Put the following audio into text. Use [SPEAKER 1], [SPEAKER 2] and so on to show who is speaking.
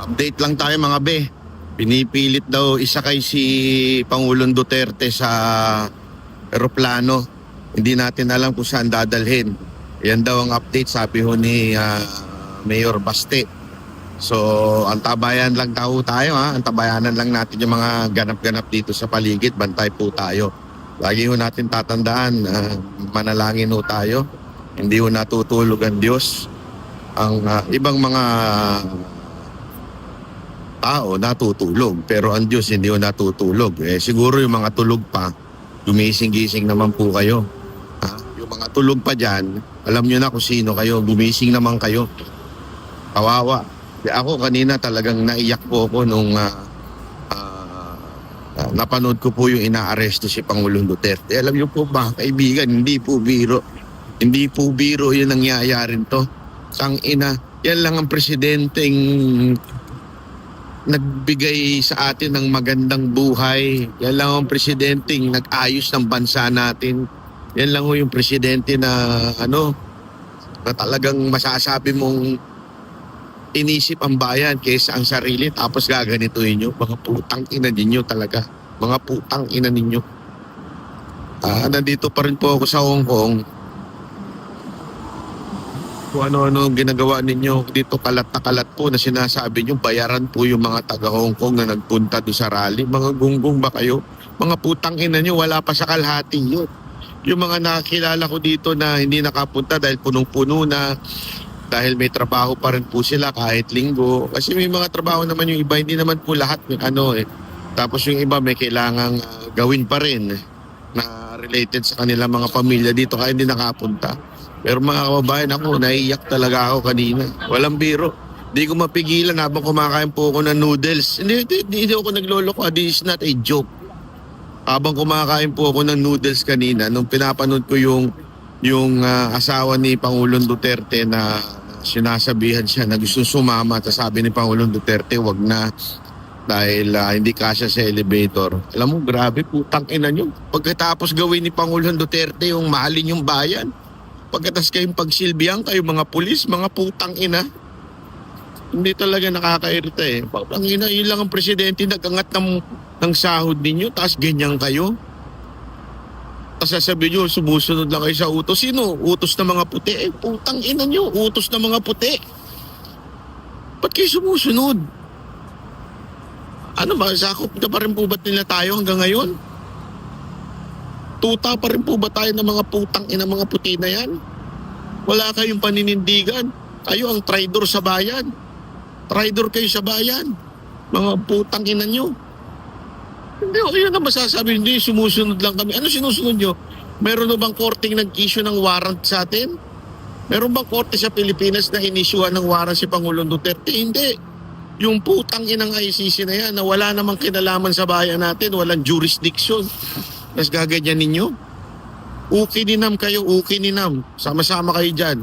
[SPEAKER 1] Update lang tayo mga be. Pinipilit daw isakay si Pangulong Duterte sa eroplano. Hindi natin alam kung saan dadalhin. Yan daw ang update, sabi ho ni Mayor Baste. So, antabayan lang tayo ha. Antabayanan lang natin yung mga ganap-ganap dito sa paligid. Bantay po tayo. Lagi ho natin tatandaan, manalangin ho tayo. Hindi ho natutulog ang Diyos. Ang ibang mga tao natutulog, pero ang Diyos hindi ho natutulog. Siguro yung mga tulog pa, gumising-gising naman po kayo. Yung mga tulog pa dyan, alam nyo na kung sino kayo, gumising naman kayo. Kawawa. Ako kanina talagang naiyak po ako nung napanood ko po yung inaaresto si Pangulong Duterte. Alam nyo po ba, kaibigan, hindi po biro. Hindi po biro yung nangyayarin to. Tangina, yan lang ang presidenteng nagbigay sa atin ng magandang buhay. Yan lang ang presidenteng nag-ayos ng bansa natin. Yan lang yung presidente na na talagang masasabi mong inisip ang bayan kaysa ang sarili, tapos gaganituin nyo. Mga putang ina ninyo talaga. Mga putang ina ninyo. Nandito pa rin po ako sa Hong Kong. Kung ano-ano ginagawa ninyo dito, kalat na kalat po na sinasabi nyo, bayaran po yung mga taga Hong Kong na nagpunta doon sa rally. Mga gunggong ba kayo? Mga putang ina nyo, wala pa sa kalahati yun. Yung mga nakakilala ko dito na hindi nakapunta dahil punong-puno na, dahil may trabaho pa rin po sila kahit linggo. Kasi may mga trabaho naman yung iba, hindi naman po lahat Tapos yung iba may kailangang gawin pa rin na related sa kanilang mga pamilya dito kaya hindi nakapunta. Pero mga kababayan, ako naiiyak talaga ako kanina. Walang biro. Hindi ko mapigilan habang kumakain po ako ng noodles. Hindi ako nagloloko. This is not a joke. Habang kumakain po ako ng noodles kanina, nung pinapanood ko yung asawa ni Pangulong Duterte na sinasabihan siya na gusto sumama, at sabi ni Pangulong Duterte wag na dahil hindi kasya sa elevator. Alam mo, grabe, putang ina nyo. Pagkatapos gawin ni Pangulong Duterte yung mahalin yung bayan, pagkatas kayong pagsilbihan kayo mga pulis, mga putang ina, hindi talaga nakakairita Putang ina, yun lang ang presidente nag-angat ng sahod ninyo, tapos ganyan kayo. Tapos sasabihin nyo, sumusunod lang kayo sa utos. Sino? Utos ng mga puti. Putang ina nyo, utos ng mga puti. Ba't kayo sumusunod? Ano ba, sakop na pa rin po ba't nila tayo hanggang ngayon? Tuta pa rin po ba tayo ng mga putang ina mga puti na yan? Wala kayong paninindigan. Kayo ang traidor sa bayan. Traidor kayo sa bayan. Mga putang ina nyo. Hindi, yun na masasabi, hindi, sumusunod lang kami. Ano sinusunod nyo? Meron na bang korting nag-issue ng warrant sa atin? Meron bang korte sa Pilipinas na inisyuhan ng warrant si Pangulong Duterte? Hindi. Yung putang inang ICC na yan na wala namang kinalaman sa bayan natin, walang jurisdiction. Tapos gaganyan ninyo? Ukininam kayo, ukininam. Sama-sama kayo dyan.